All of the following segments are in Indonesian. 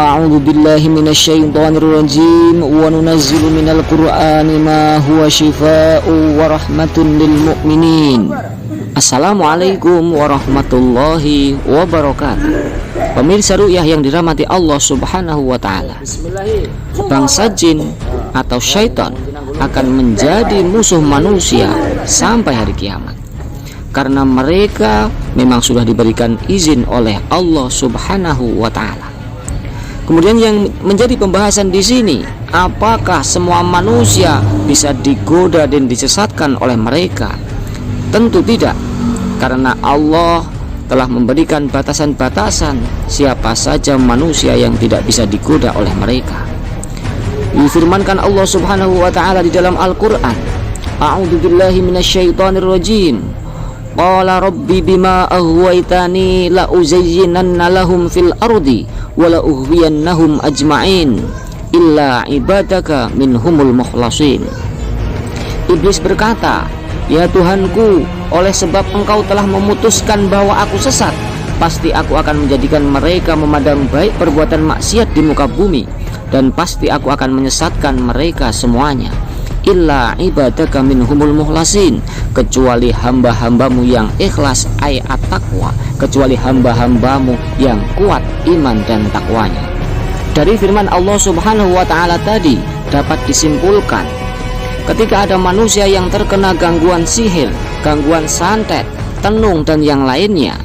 A'udzu billahi minasyaitonir rajim wa nunazzilu minal qur'ani ma huwa syifaa'un wa rahmatun lil mu'minin. Assalamualaikum warahmatullahi wabarakatuh. Pemirsa Ru'yah yang dirahmati Allah Subhanahu wa taala. Bangsa jin atau syaitan akan menjadi musuh manusia sampai hari kiamat, karena mereka memang sudah diberikan izin oleh Allah Subhanahu wa taala. Kemudian yang menjadi pembahasan di sini, apakah semua manusia bisa digoda dan disesatkan oleh mereka? Tentu tidak, karena Allah telah memberikan batasan-batasan siapa saja manusia yang tidak bisa digoda oleh mereka. Difirmankan Allah Subhanahu wa taala di dalam Al-Qur'an, A'udzu billahi minasyaitonir rajim. Qala rabbi bima aghwaytani la uzayyinanna lahum fil ardi wa la ughwiyannahum ajma'in illa ibadaka minhumul mukhlasin. Iblis berkata, ya Tuhanku, oleh sebab engkau telah memutuskan bahwa aku sesat, pasti aku akan menjadikan mereka memandang baik perbuatan maksiat di muka bumi, dan pasti aku akan menyesatkan mereka semuanya. Illa ibadaka minhumul mukhlasin, kecuali hamba-hambamu yang ikhlas ayat taqwa, kecuali hamba-hambamu yang kuat iman dan takwanya. Dari firman Allah Subhanahu wa taala tadi dapat disimpulkan, ketika ada manusia yang terkena gangguan sihir, gangguan santet, tenung dan yang lainnya,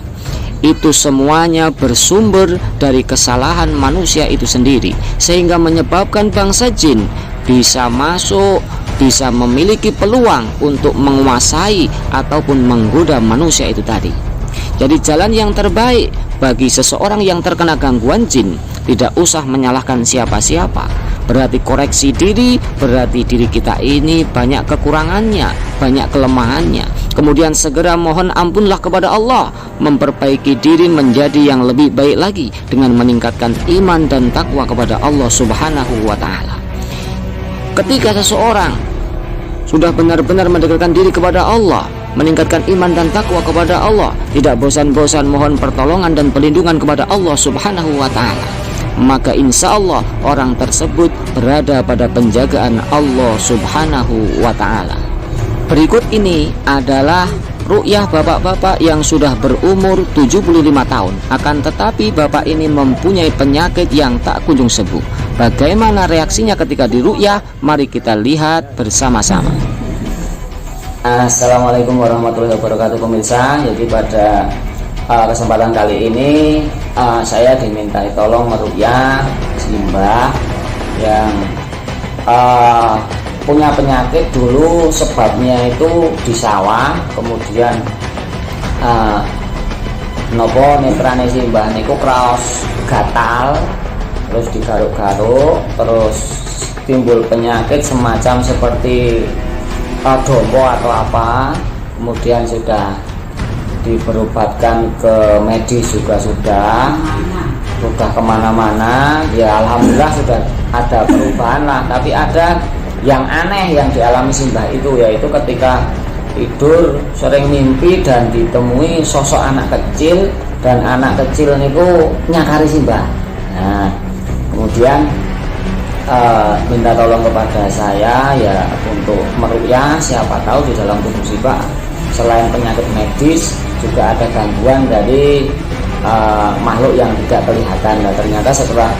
itu semuanya bersumber dari kesalahan manusia itu sendiri, sehingga menyebabkan bangsa jin bisa masuk, bisa memiliki peluang untuk menguasai ataupun menggoda manusia itu tadi. Jadi jalan yang terbaik bagi seseorang yang terkena gangguan jin, tidak usah menyalahkan siapa-siapa. Berarti koreksi diri, berarti diri kita ini banyak kekurangannya, banyak kelemahannya. Kemudian segera mohon ampunlah kepada Allah, memperbaiki diri menjadi yang lebih baik lagi dengan meningkatkan iman dan takwa kepada Allah Subhanahu wa taala. Ketika seseorang sudah benar-benar mendekatkan diri kepada Allah, meningkatkan iman dan takwa kepada Allah, tidak bosan-bosan mohon pertolongan dan perlindungan kepada Allah Subhanahu wa taala, maka insya Allah orang tersebut berada pada penjagaan Allah Subhanahu wa taala. Berikut ini adalah ru'yah bapak-bapak yang sudah berumur 75 tahun, akan tetapi bapak ini mempunyai penyakit yang tak kunjung sembuh. Bagaimana reaksinya ketika diru'yah? Mari kita lihat bersama-sama. Assalamualaikum warahmatullahi wabarakatuh pemirsa. Jadi pada kesempatan kali ini saya diminta tolong meru'yah simbah yang punya penyakit. Dulu sebabnya itu di sawah, kemudian nopo netrane simbah niku kraos gatal, terus digaruk-garuk, terus timbul penyakit semacam seperti dompo atau apa. Kemudian sudah diberobatkan ke medis juga sudah kemana-mana, ya alhamdulillah sudah ada perubahan lah. Tapi ada yang aneh yang dialami simbah itu, yaitu ketika tidur sering mimpi dan ditemui sosok anak kecil, dan anak kecil niku nyakari simbah. Nah, kemudian minta tolong kepada saya ya untuk meruqyah, siapa tahu di dalam tubuh simbah selain penyakit medis juga ada gangguan dari makhluk yang tidak kelihatan. Nah, ternyata setelah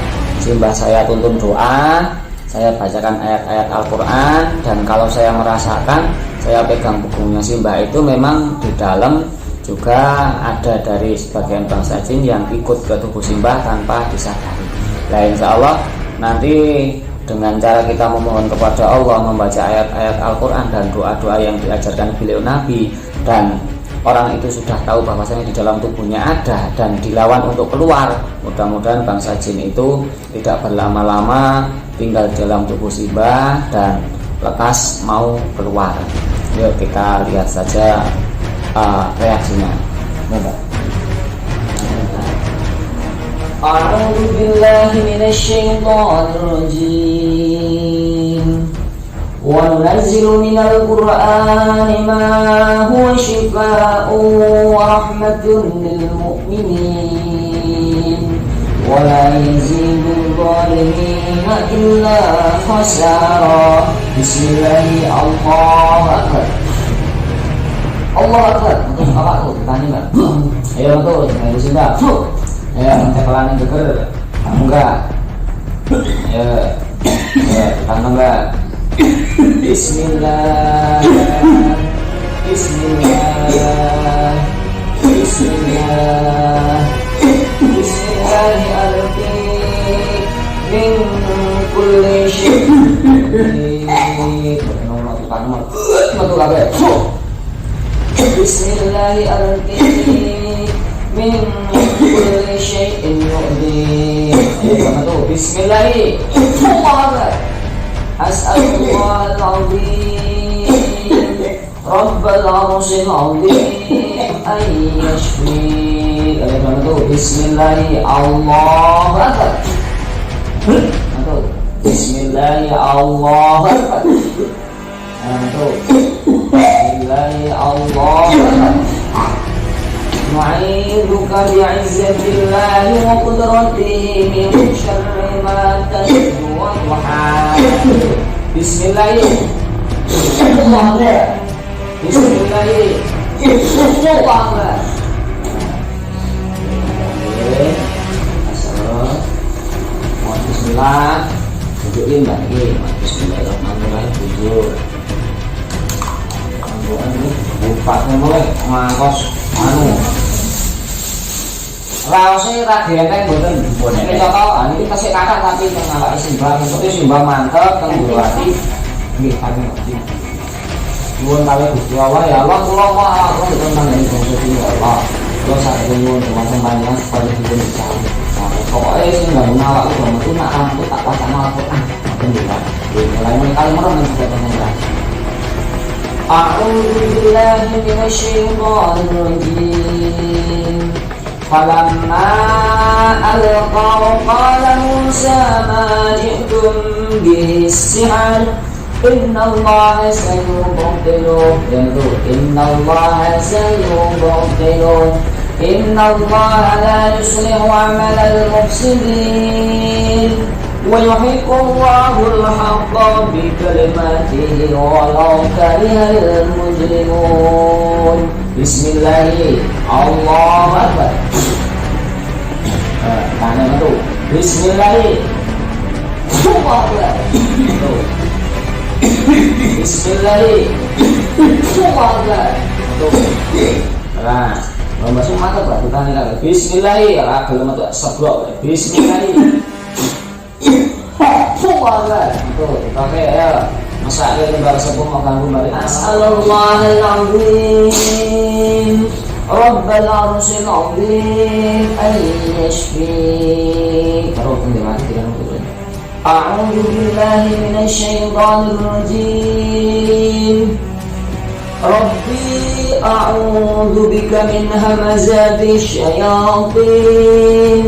simbah saya tuntun doa, saya bacakan ayat-ayat Al-Quran, dan kalau saya merasakan, saya pegang punggungnya simbah itu memang di dalam juga ada dari sebagian bangsa jin yang ikut ke tubuh simbah tanpa disadari. Nah, insya Allah nanti dengan cara kita memohon kepada Allah, membaca ayat-ayat Al-Quran dan doa-doa yang diajarkan beliau Nabi, dan orang itu sudah tahu bahwasanya di dalam tubuhnya ada dan dilawan untuk keluar, mudah-mudahan bangsa jin itu tidak berlama-lama tinggal di dalam tubuh simbah dan lekas mau keluar. Yuk kita lihat saja reaksinya. A'udzu billahi minasyaitonir rajim. Wa nunazzilu minal qur'ani ma huwa syifaa'un wa rahmatun lil mu'minin. ولا يزيد الظالمين إلا خسارا. بسم الله. الله أكبر. Allah Akbar. Apa tuh? Tani Mbak. Ayo tuh, ayo sih Mbak. Ayo tempelan geger. Enggak. Ayo. Tangan Mbak. Bismillah. Bismillah. Bismillah. Bismillahirrahmanirrahim. Min kulli syai'in. Nomor tangan. Betul kabeh. Bismillahirrahmanirrahim. Min kulli syai'in yu'din. Bismillahirrahmanirrahim. As'alullah al-azim Rabbal arshil azim an yashfi. Bismillahirrahmanirrahim. Allahu Akbar. Bismillahirrahmanirrahim. Bismillahirrahmanirrahim. Nu'iduka bi'izzatillahi wa qudratihi min syarri ma tajdu wa tuhad. Bismillahirrahmanirrahim. Bismillahirrahmanirrahim. Bismillah. Tujukin lagi. Bismillahirrahmanirrahim. Tujuh. Bupatnya mulai ngangkos raosnya rada enteng mboten. Ini contoh, ini kasih kakak tapi ngawak simbah, maksudnya simbah mantep teng Borawati. Nggih, kami ngerti. Nuwun kali Gusti Allah, ya Allah kula Allah ditentangani bangsa iki ya Allah. Kula saged nyuwun dhumateng panjenengan supaya dipun dicari. Pokoke sing gak ngawak kula metu nak rampu tak wacana Al-Qur'an. Ngoten lho. Mulai kali merem sudah tenan. A'udzu billahi minasy syaithanir rajim. Falamma alqaw qala Musa ma ji'tum bihi as-sihr innallaha sayubtiluh. Innallaha sayubtiluh. Innallaha la yuslihu 'amalal mufsidin. ويحق الله الحق بكلماته ولو كره المجرمون. بسم الله. الله أكبر. Tanya itu. Bismillah. Allah Akbar. Bismillah. Allah Akbar. Nah, lomba semua tuh Pak, kita nih Bismillah. Ah, belum tuh sebrok. Bismillah. Tuh, pakai ya. Masa ada lembar sepuluh makan kembali. As'alallahal azim Rabbal arshil azim an yashfi. Taruh di mana kita nunggu. A'udzu billahi minasy syaithanir rajim. Rabbi a'udzu bika min hamazati syayatin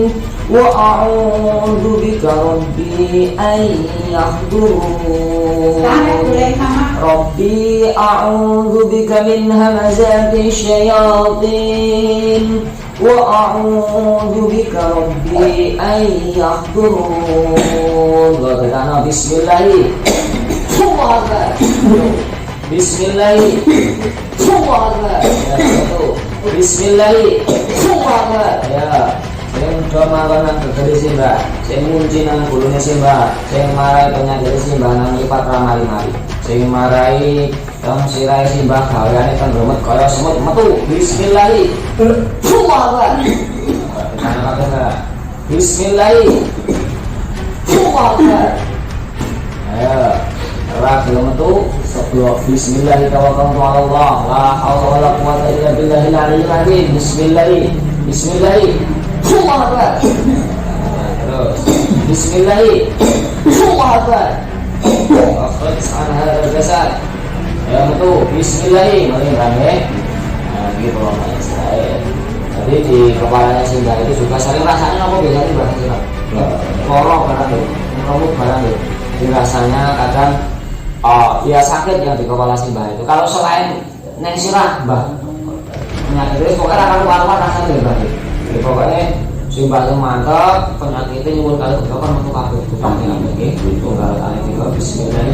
wa a'udzu bika rabbi an yahdurun. Rabbi a'udzu bika min hamazati syayatin wa a'udzu bika rabbi an yahdurun. Wa bismillah. Bismillah. Bismillah. Ya. Saya coba nang gegeri sih Mbak. Saya ngunci nang gulune sih Mbak. Saya marai penyakit sih Mbak nang lipat ramari-mari. Saya marai tong sirai sih Mbak gaweane kan remet kaya semut metu. Bismillah. Bismillah. Ayo. Ora gelem metu sebelum bismillah tawakkaltu ala Allah. La haula wala quwwata illa billahil aliyyil azim. Bismillah. Bismillah. Terus bismillah. Allah Akbar. Ya betul. Bismillah. Mari rame. Nah, gitu loh saya. Jadi di kepalanya Sinda itu juga sering rasanya apa biasanya bahasa lorong barang itu, ngerumut barang itu. Jadi rasanya kadang dia sakit yang di kepala Sinda itu. Kalau selain neng sirah, Mbak, penyakit itu pokoknya akan keluar rasanya Mbak. Jadi pokoknya simbah mantap penyakitnya nyuwun kali kula kan metu kabeh tukang nggih tunggal kali kita bismillah.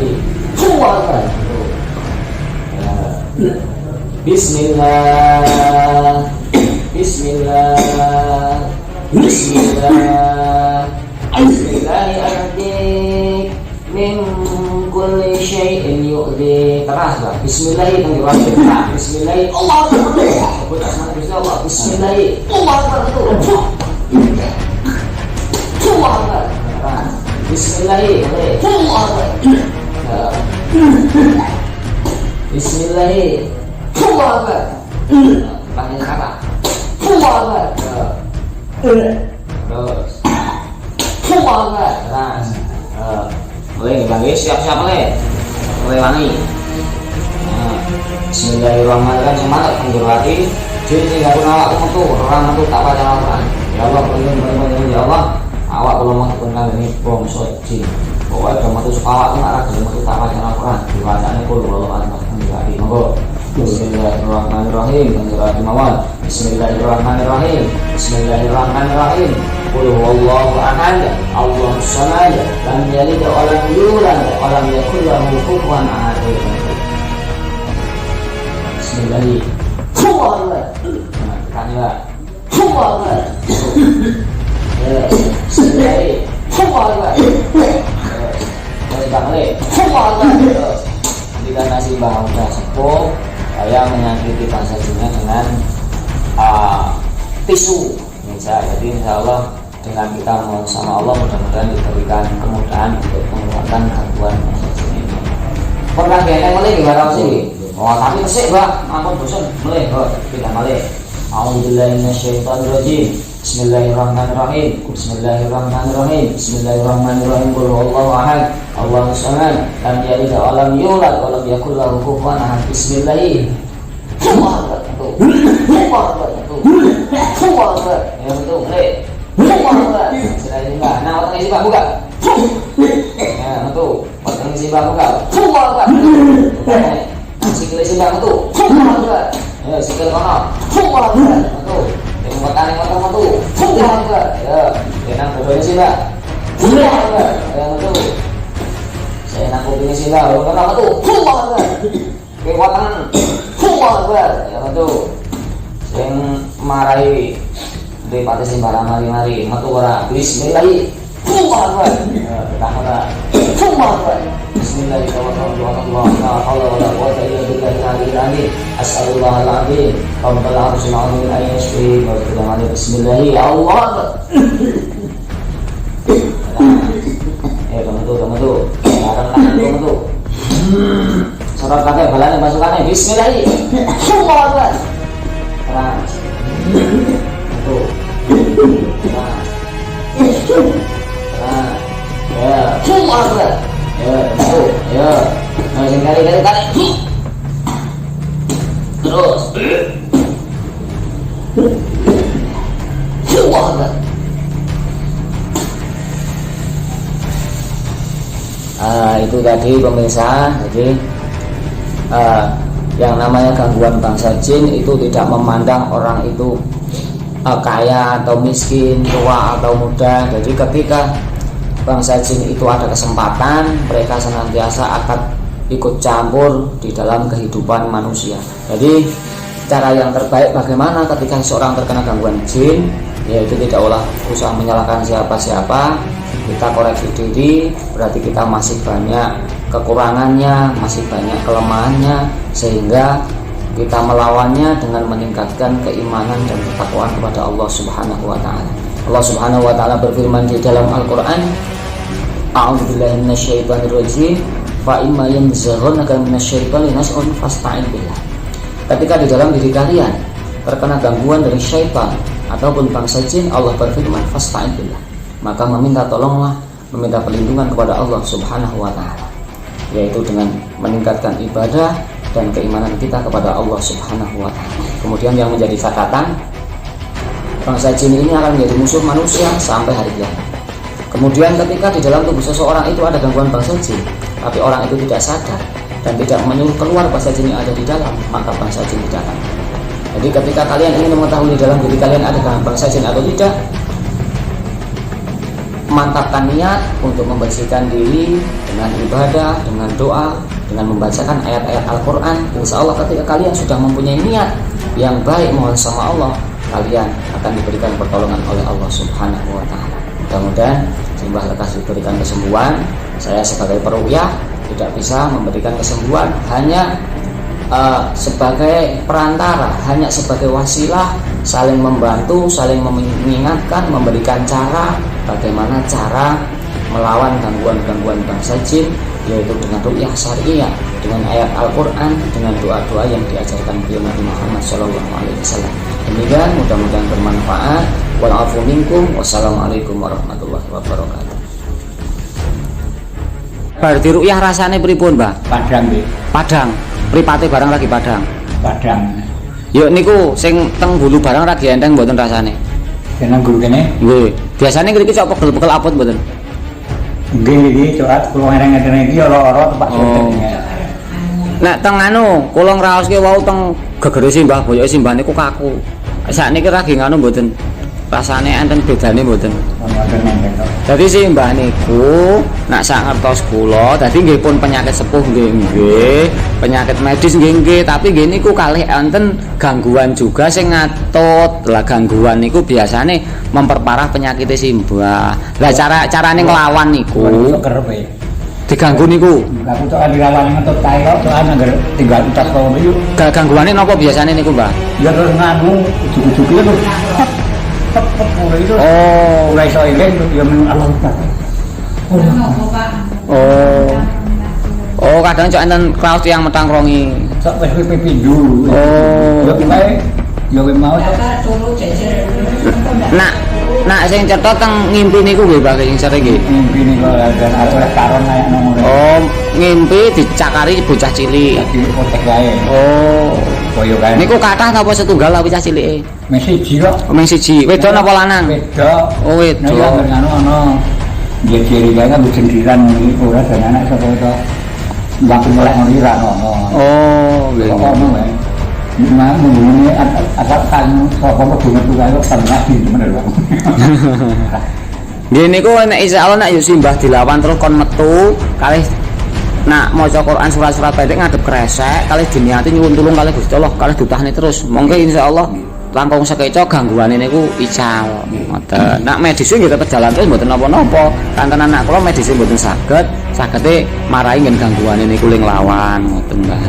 Bismillah. Bismillah. Bismillah. Bismillahirrahmanirrahim. Min kulli syai'in yu'dhi. Terus Pak. Bismillahirrahmanirrahim. Bismillah. Allahu Akbar. Bismillah. Bismillah. Allahu Akbar. Allahu Akbar. Bismillah. Allahu Akbar. Bismillah. Allahu Akbar. Panggil apa? Allahu Akbar. Terus. Allahu Akbar. Terus. Mulai bagi siap-siap mulai wangi. Bismillahirrahmanirrahim. Semangat menjurwati jadi nggak pernah awak metu orang metu tak baca Al-Quran. Ya Allah bener ya Allah awak belum masuk kenal ini bongso jin pokoknya udah metu awak tuh arah belum metu tak baca Al-Quran diwacanya kulo kalau Allah menjurwati monggo. Bismillahirrahmanirrahim. Bismillahirrahmanirrahim. Bismillahirrahmanirrahim. Qul huwallahu ahad, Allahus samad, lam yalid wa lam yulad wa lam yakul lahu kufuwan ahad. Bismillah. Bismillah. Jika nasi bau sudah sepuh, saya menyakiti bangsa dunia dengan tisu. Jadi insya Allah dengan kita mohon sama Allah mudah-mudahan diberikan kemudahan untuk mengeluarkan gangguan ini. Pernah kayaknya mulai gimana sih? Oh tapi kesik Mbak, ampun bosan mulai tidak mulai. A'udzubillahi minasyaitonirrajim. Bismillahirrahmanirrahim. Bismillahirrahmanirrahim. Bismillahirrahmanirrahim. Qul huwallahu ahad, Allahus samad, lam yalid wa lam yulad wa lam yakul lahu kufuwan ahad. Bismillah. Allahu Akbar. Allahu Akbar. Ya betul, mulai. Allahu Akbar. Sudah simbah. Nah, waktu simbah buka. Ya, betul. Waktu simbah buka. Allahu Akbar. Sikil simbah betul. Allahu Akbar. Ya, sikil kono. Allahu Akbar. Betul. Yang makan betul. Allahu Akbar. Ya, enak bodohnya simbah. Allahu Akbar. Ya, betul. Saya nak kuping simbah, kono betul. Allahu Akbar. Kekuatan. Allahu Akbar. Ya, betul. Yang marahi di pati simbah mari-mari metu ora. Bismillah. Allahu Akbar. Ya, pertama Allahu Akbar. Bismillahirrahmanirrahim. La haula wala quwwata illa billahi. As'alullah al-azim. Rabbal arsyil azim an yashfi wa yutawalla. Bismillah. Allahu Akbar. Kamu tuh. Sekarang tuh. Sorot kakek balane masukannya. Bismillah. Allahu Akbar. Keras. Tuh. Keras. Ya. Allahu Akbar. Ya, betul. Ya. Nah, sekali. Terus. Allahu Akbar. Itu tadi pemirsa. Jadi yang namanya gangguan bangsa jin itu tidak memandang orang itu kaya atau miskin, tua atau muda. Jadi ketika bangsa jin itu ada kesempatan, mereka senantiasa akan ikut campur di dalam kehidupan manusia. Jadi cara yang terbaik bagaimana ketika seorang terkena gangguan jin, yaitu tidak usah menyalahkan siapa-siapa. Kita koreksi diri, berarti kita masih banyak kekurangannya, masih banyak kelemahannya, sehingga kita melawannya dengan meningkatkan keimanan dan ketakwaan kepada Allah Subhanahu wa taala. Allah Subhanahu wa taala berfirman di dalam Al-Qur'an, A'udzubillahi minasyaitonirrajim, fa imma yanzaghunaka minasyaitoni nas'un fasta'in billah. Ketika di dalam diri kalian terkena gangguan dari syaitan ataupun bangsa jin, Allah berfirman fasta'in billah, maka meminta tolonglah, meminta perlindungan kepada Allah Subhanahu wa taala, yaitu dengan meningkatkan ibadah dan keimanan kita kepada Allah Subhanahu wa taala. Kemudian yang menjadi catatan, bangsa jin ini akan menjadi musuh manusia sampai hari kiamat. Kemudian ketika di dalam tubuh seseorang itu ada gangguan bangsa jin, tapi orang itu tidak sadar dan tidak menyuruh keluar bangsa jin yang ada di dalam, maka bangsa jin tidak akan. Jadi ketika kalian ingin mengetahui di dalam diri kalian ada bangsa jin atau tidak, mantapkan niat untuk membersihkan diri dengan ibadah, dengan doa, dengan membacakan ayat-ayat Al-Quran. Insya Allah ketika kalian sudah mempunyai niat yang baik mohon sama Allah, kalian akan diberikan pertolongan oleh Allah Subhanahu wa Ta'ala. Mudah-mudahan Simbah lekas diberikan kesembuhan. Saya sebagai peruqyah tidak bisa memberikan kesembuhan, hanya sebagai perantara, hanya sebagai wasilah, saling membantu, saling mengingatkan, memberikan cara bagaimana cara melawan gangguan-gangguan bangsa jin, yaitu dengan ruqyah syariah, dengan ayat Al-Quran, dengan doa-doa yang diajarkan beliau Nabi Muhammad SAW. Demikian, mudah-mudahan bermanfaat. Walafu minkum. Wassalamualaikum warahmatullahi wabarakatuh. Berarti ruqyah rasane pripun, Mbah? Padang nggih. Padang. Pripate barang lagi padang. Padang. Yuk niku sing teng Bulu barang lagi enteng mboten rasane. Kena guru kene. Nggih. Biasane ngriki cok pegel-pegel apot mboten. Nggih nggih, coat kula ngereng-ngereng iki ora-ora tempat Oh. Nek teng anu, kula ngraoske wau teng gegere Simbah Boyoke Simbah niku kaku. Sakniki ragi nganu mboten. Rasane enten bedane mboten. Dadi Simbah niku nak sak ngertos kula, dadi nggih pun penyakit sepuh nggih, penyakit medis nggih, tapi nggih niku kalih enten gangguan juga sing ngatut. Lah gangguan niku biasane memperparah penyakit Simbah. Lah carane nglawan niku diganggu niku. Lah kok dilawan ngetut kae kok anggar tinggal utak kok niku. Gangguane napa biasane niku, Mbah? Ya terus nganu ujug-ujug itu. Oh, mulai iso eling ya men Allah Ustaz. Oh, kadang cok enten kraos yang metang rongi. Sok PSBB pindu. Oh. Ya kae ya mau. Nak sing cetha teng ngimpi niku nggih, Mbah, sing sering nggih. Mimpi niku dan aturan karon kayak ngono. Oh, ngimpi dicakari bocah cilik. Di kotek wae. Oh. Koyo kae. Niku kathah napa setunggal lah bocah cilike? Mesih jiro. Mung siji. Wedok napa lanang? Wedok. Oh, wedok. Nek yang ngono ono dia ciri kae kan jendiran iki ora dan anak saka itu. Waktu mulai ngono ra ono. Oh, nggih. Kok ono wae. Memang menghuni agak kan saka kebun itu kae tengah di bener Bang. Nggih niku nek insyaallah nek yo Simbah dilawan terus kon metu kalih nak maca Quran surat-surat pendek ngadep kresek kalih diniati nyuwun tulung kalih Gusti Allah kalih dutahne terus monggo insyaallah langkung sekeca gangguane niku ical ngoten. Nak medise nggih tetep jalan terus mboten napa-napa. Kanten anak kula medise mboten sagete marahi ngen gangguane niku ling lawan ngoten Mbah.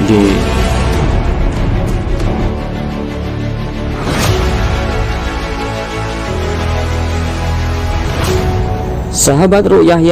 Nggih. Sahabat ruqyah yang